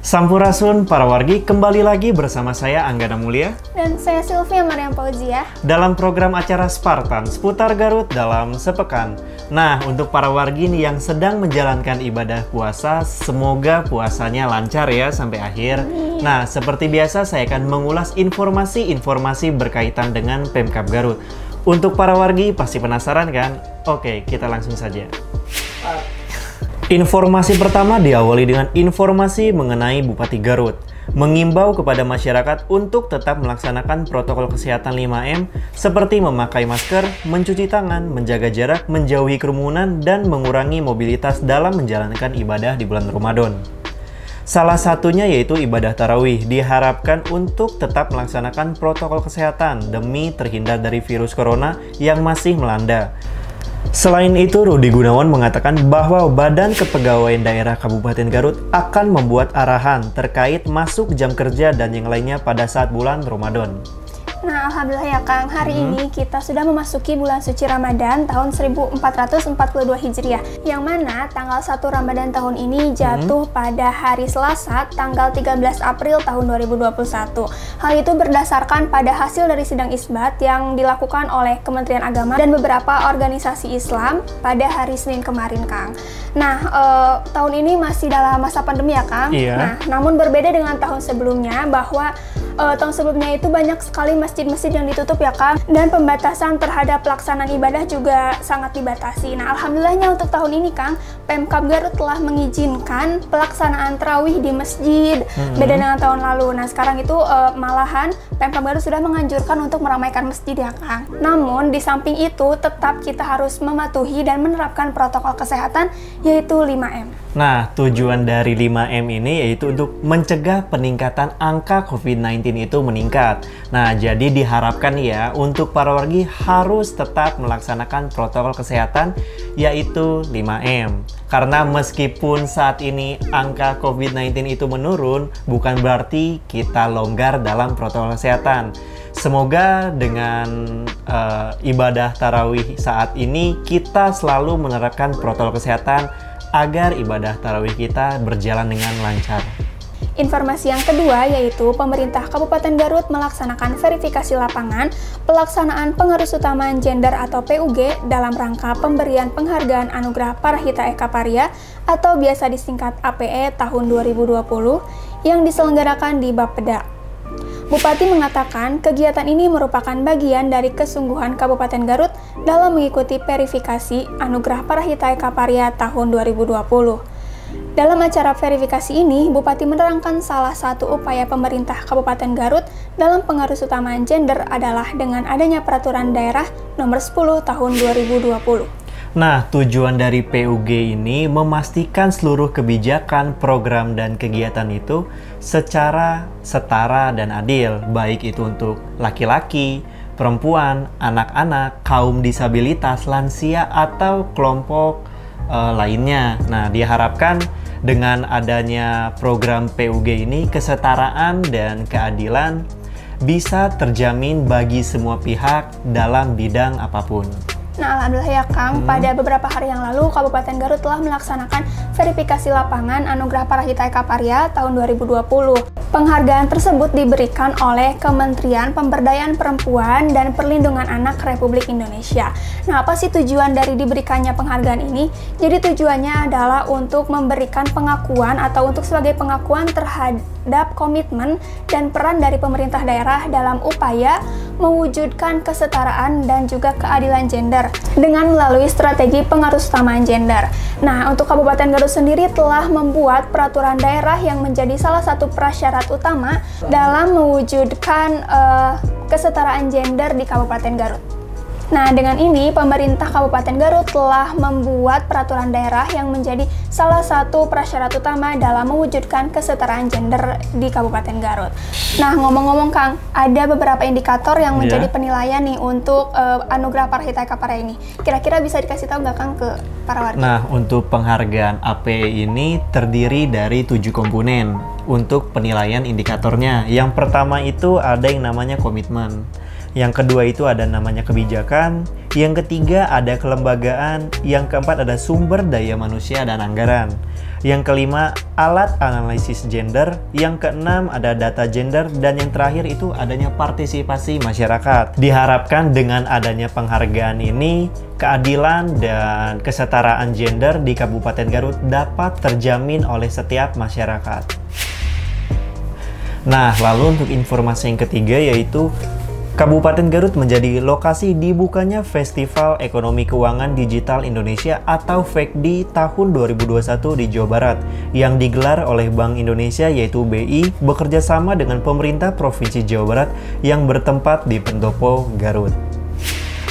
Sampurasun para wargi, kembali lagi bersama saya Anggana Mulia dan saya Sylvia Mariam Fauzia dalam program acara Spartan seputar Garut dalam sepekan. Nah, untuk para wargi nih yang sedang menjalankan ibadah puasa, semoga puasanya lancar ya sampai akhir. Nah, seperti biasa saya akan mengulas informasi-informasi berkaitan dengan Pemkab Garut. Untuk para wargi pasti penasaran kan? Oke, kita langsung saja. Informasi pertama diawali dengan informasi mengenai Bupati Garut mengimbau kepada masyarakat untuk tetap melaksanakan protokol kesehatan 5M seperti memakai masker, mencuci tangan, menjaga jarak, menjauhi kerumunan, dan mengurangi mobilitas dalam menjalankan ibadah di bulan Ramadan. Salah satunya yaitu ibadah tarawih diharapkan untuk tetap melaksanakan protokol kesehatan demi terhindar dari virus corona yang masih melanda. Selain itu, Rudi Gunawan mengatakan bahwa Badan Kepegawaian Daerah Kabupaten Garut akan membuat arahan terkait masuk jam kerja dan yang lainnya pada saat bulan Ramadan. Nah, alhamdulillah ya Kang, hari ini kita sudah memasuki bulan suci Ramadan tahun 1442 Hijriah, yang mana tanggal 1 Ramadan tahun ini jatuh pada hari Selasa tanggal 13 April tahun 2021. Hal itu berdasarkan pada hasil dari sidang isbat yang dilakukan oleh Kementerian Agama dan beberapa organisasi Islam pada hari Senin kemarin, Kang. Nah, tahun ini masih dalam masa pandemi ya Kang. Iya. Nah, namun berbeda dengan tahun sebelumnya bahwa tahun sebelumnya itu banyak sekali masjid-masjid yang ditutup ya Kang, dan pembatasan terhadap pelaksanaan ibadah juga sangat dibatasi. Nah, alhamdulillahnya untuk tahun ini Kang, Pemkab Garut telah mengizinkan pelaksanaan tarawih di masjid, beda dengan tahun lalu. Nah, sekarang itu malahan Pemkab Garut sudah menganjurkan untuk meramaikan masjid ya Kang. Namun di samping itu tetap kita harus mematuhi dan menerapkan protokol kesehatan yaitu 5M. Nah, tujuan dari 5M ini yaitu untuk mencegah peningkatan angka COVID-19 itu meningkat. Nah, jadi diharapkan ya untuk para wargi harus tetap melaksanakan protokol kesehatan yaitu 5M. Karena meskipun saat ini angka COVID-19 itu menurun, bukan berarti kita longgar dalam protokol kesehatan. Semoga dengan ibadah tarawih saat ini kita selalu menerapkan protokol kesehatan agar ibadah tarawih kita berjalan dengan lancar. Informasi yang kedua yaitu pemerintah Kabupaten Garut melaksanakan verifikasi lapangan pelaksanaan Pengarus Utama Gender atau PUG dalam rangka pemberian penghargaan Anugerah Parahita Eka Parya atau biasa disingkat APE tahun 2020 yang diselenggarakan di Bapeda. Bupati mengatakan kegiatan ini merupakan bagian dari kesungguhan Kabupaten Garut dalam mengikuti verifikasi Anugerah Parahita Eka Parya tahun 2020. Dalam acara verifikasi ini, Bupati menerangkan salah satu upaya pemerintah Kabupaten Garut dalam pengarus utama gender adalah dengan adanya Peraturan Daerah Nomor 10 Tahun 2020. Nah, tujuan dari PUG ini memastikan seluruh kebijakan, program, dan kegiatan itu secara setara dan adil, baik itu untuk laki-laki, perempuan, anak-anak, kaum disabilitas, lansia, atau kelompok lainnya. Nah, diharapkan dengan adanya program PUG ini, kesetaraan dan keadilan bisa terjamin bagi semua pihak dalam bidang apapun. Nah, alhamdulillah ya Kang, pada beberapa hari yang lalu Kabupaten Garut telah melaksanakan verifikasi lapangan Anugerah Parahita Eka Parya tahun 2020. Penghargaan tersebut diberikan oleh Kementerian Pemberdayaan Perempuan dan Perlindungan Anak Republik Indonesia. Nah, apa sih tujuan dari diberikannya penghargaan ini? Jadi tujuannya adalah untuk memberikan pengakuan atau untuk sebagai pengakuan terhadap komitmen dan peran dari pemerintah daerah dalam upaya mewujudkan kesetaraan dan juga keadilan gender dengan melalui strategi pengarus utamaan gender. Nah, untuk Kabupaten Garut sendiri telah membuat peraturan daerah yang menjadi salah satu prasyarat utama dalam mewujudkan kesetaraan gender di Kabupaten Garut. Nah, dengan ini pemerintah Kabupaten Garut telah membuat peraturan daerah yang menjadi salah satu prasyarat utama dalam mewujudkan kesetaraan gender di Kabupaten Garut. Nah, ngomong-ngomong Kang, ada beberapa indikator yang menjadi penilaian nih untuk Anugerah Parahita Eka Parah ini. Kira-kira bisa dikasih tahu nggak Kang ke para warga? Nah, untuk penghargaan APE ini terdiri dari 7 komponen untuk penilaian indikatornya. Yang pertama itu ada yang namanya komitmen. Yang kedua itu ada namanya kebijakan, yang ketiga ada kelembagaan, yang keempat ada sumber daya manusia dan anggaran. Yang kelima, alat analisis gender, yang keenam ada data gender, dan yang terakhir itu adanya partisipasi masyarakat. Diharapkan dengan adanya penghargaan ini, keadilan dan kesetaraan gender di Kabupaten Garut dapat terjamin oleh setiap masyarakat. Nah, lalu untuk informasi yang ketiga yaitu Kabupaten Garut menjadi lokasi dibukanya Festival Ekonomi Keuangan Digital Indonesia atau FEKDI tahun 2021 di Jawa Barat yang digelar oleh Bank Indonesia yaitu BI bekerja sama dengan pemerintah Provinsi Jawa Barat yang bertempat di Pendopo, Garut.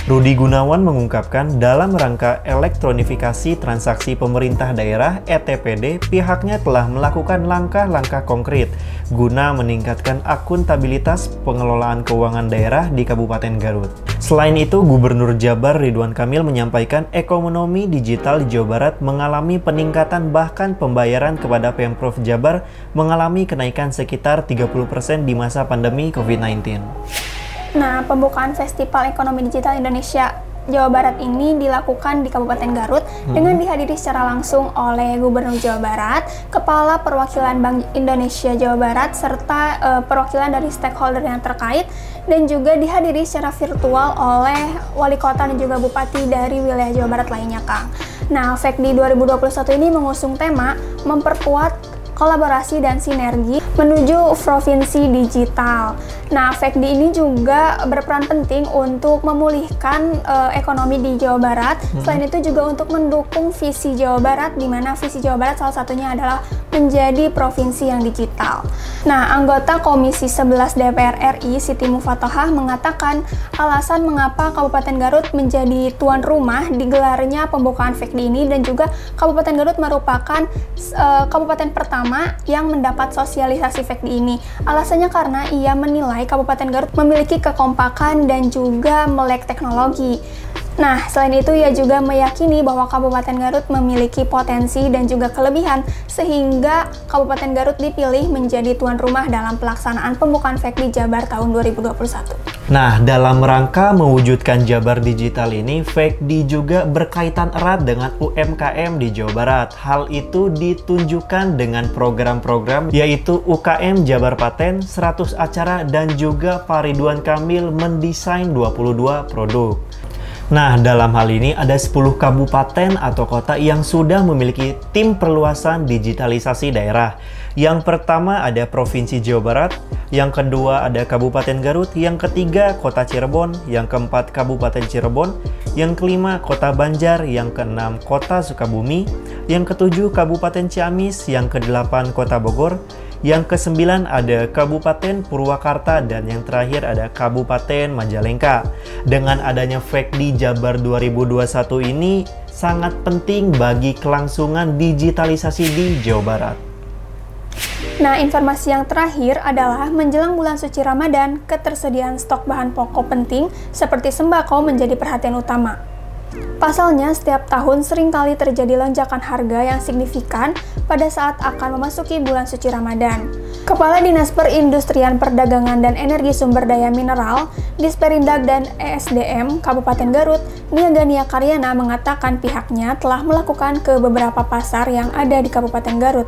Rudi Gunawan mengungkapkan dalam rangka elektronifikasi transaksi pemerintah daerah (ETPD), pihaknya telah melakukan langkah-langkah konkret guna meningkatkan akuntabilitas pengelolaan keuangan daerah di Kabupaten Garut. Selain itu, Gubernur Jabar Ridwan Kamil menyampaikan ekonomi digital di Jawa Barat mengalami peningkatan, bahkan pembayaran kepada Pemprov Jabar mengalami kenaikan sekitar 30% di masa pandemi COVID-19. Nah, pembukaan Festival Ekonomi Digital Indonesia Jawa Barat ini dilakukan di Kabupaten Garut dengan dihadiri secara langsung oleh Gubernur Jawa Barat, Kepala Perwakilan Bank Indonesia Jawa Barat, serta perwakilan dari stakeholder yang terkait, dan juga dihadiri secara virtual oleh Wali Kota dan juga Bupati dari wilayah Jawa Barat lainnya, Kang. Nah, FEKDI 2021 ini mengusung tema memperkuat kolaborasi dan sinergi menuju provinsi digital. Nah, FEKDI ini juga berperan penting untuk memulihkan ekonomi di Jawa Barat. Selain itu juga untuk mendukung visi Jawa Barat, di mana visi Jawa Barat salah satunya adalah menjadi provinsi yang digital. Nah, anggota Komisi 11 DPR RI Siti Mufatohah mengatakan alasan mengapa Kabupaten Garut menjadi tuan rumah digelarnya pembukaan FEKDI ini, dan juga Kabupaten Garut merupakan kabupaten pertama yang mendapat sosialisasi FEKDI ini. Alasannya karena ia menilai Kabupaten Garut memiliki kekompakan dan juga melek teknologi. Nah, selain itu ia juga meyakini bahwa Kabupaten Garut memiliki potensi dan juga kelebihan sehingga Kabupaten Garut dipilih menjadi tuan rumah dalam pelaksanaan pembukaan FEKDI Jabar tahun 2021. Nah, dalam rangka mewujudkan Jabar Digital ini, FEKDI juga berkaitan erat dengan UMKM di Jawa Barat. Hal itu ditunjukkan dengan program-program yaitu UKM Jabar Paten, 100 acara, dan juga Pak Ridwan Kamil mendesain 22 produk. Nah, dalam hal ini ada 10 kabupaten atau kota yang sudah memiliki tim perluasan digitalisasi daerah. Yang pertama ada Provinsi Jawa Barat, yang kedua ada Kabupaten Garut, yang ketiga Kota Cirebon, yang keempat Kabupaten Cirebon, yang kelima Kota Banjar, yang keenam Kota Sukabumi, yang ketujuh Kabupaten Ciamis, yang kedelapan Kota Bogor, yang kesembilan ada Kabupaten Purwakarta, dan yang terakhir ada Kabupaten Majalengka. Dengan adanya FEKDI Jabar 2021 ini sangat penting bagi kelangsungan digitalisasi di Jawa Barat. Nah, informasi yang terakhir adalah menjelang bulan suci Ramadan, ketersediaan stok bahan pokok penting seperti sembako menjadi perhatian utama. Pasalnya, setiap tahun seringkali terjadi lonjakan harga yang signifikan pada saat akan memasuki bulan suci Ramadan. Kepala Dinas Perindustrian Perdagangan dan Energi Sumber Daya Mineral, Disperindag dan ESDM Kabupaten Garut, Niagania Karyana mengatakan pihaknya telah melakukan ke beberapa pasar yang ada di Kabupaten Garut.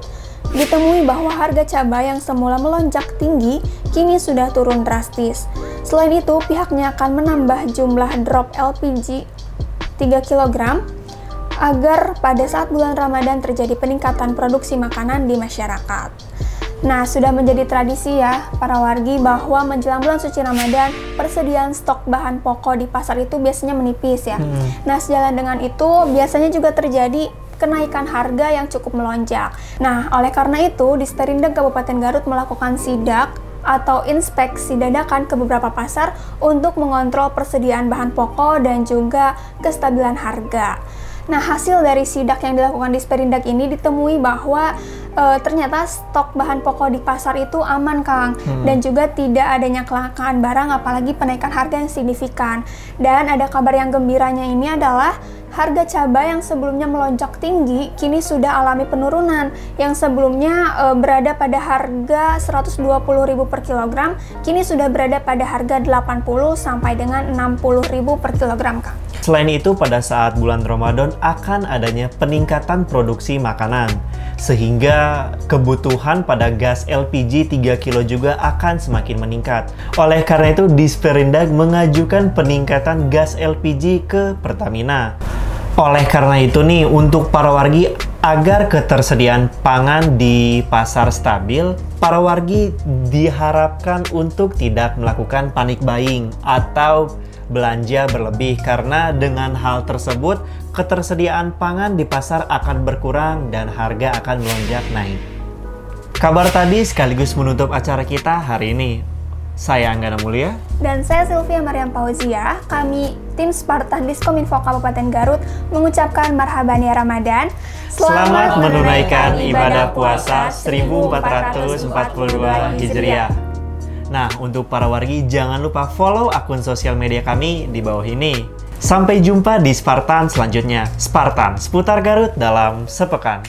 Ditemui bahwa harga cabai yang semula melonjak tinggi, kini sudah turun drastis. Selain itu, pihaknya akan menambah jumlah drop LPG 3 kg agar pada saat bulan Ramadan terjadi peningkatan produksi makanan di masyarakat. Nah, sudah menjadi tradisi ya para wargi bahwa menjelang bulan suci Ramadan persediaan stok bahan pokok di pasar itu biasanya menipis ya. Nah, sejalan dengan itu biasanya juga terjadi kenaikan harga yang cukup melonjak. Nah, oleh karena itu Disperindag Kabupaten Garut melakukan sidak atau inspeksi dadakan ke beberapa pasar untuk mengontrol persediaan bahan pokok dan juga kestabilan harga. Nah, hasil dari sidak yang dilakukan di Sperindak ini ditemui bahwa ternyata stok bahan pokok di pasar itu aman, Kang, dan juga tidak adanya kelangkaan barang, apalagi penaikan harga yang signifikan. Dan ada kabar yang gembiranya ini adalah harga cabai yang sebelumnya melonjak tinggi kini sudah alami penurunan. Yang sebelumnya berada pada harga 120.000 per kilogram, kini sudah berada pada harga 80 sampai dengan 60.000 per kilogram, Kang. Selain itu, pada saat bulan Ramadan akan adanya peningkatan produksi makanan, sehingga kebutuhan pada gas LPG 3 kilo juga akan semakin meningkat. Oleh karena itu, Disperindak mengajukan peningkatan gas LPG ke Pertamina. Oleh karena itu nih, untuk para wargi, agar ketersediaan pangan di pasar stabil, para wargi diharapkan untuk tidak melakukan panic buying atau belanja berlebih, karena dengan hal tersebut ketersediaan pangan di pasar akan berkurang dan harga akan melonjak naik. Kabar tadi sekaligus menutup acara kita hari ini. Saya Anggana Mulia dan saya Sylvia Mariam Fauzia. Kami tim Spartan Diskominfo Kabupaten Garut mengucapkan marhaban ya Ramadan. Selamat menunaikan ibadah puasa 1442 Hijriah. Nah, untuk para wargi jangan lupa follow akun sosial media kami di bawah ini. Sampai jumpa di Spartan selanjutnya. Spartan, seputar Garut dalam sepekan.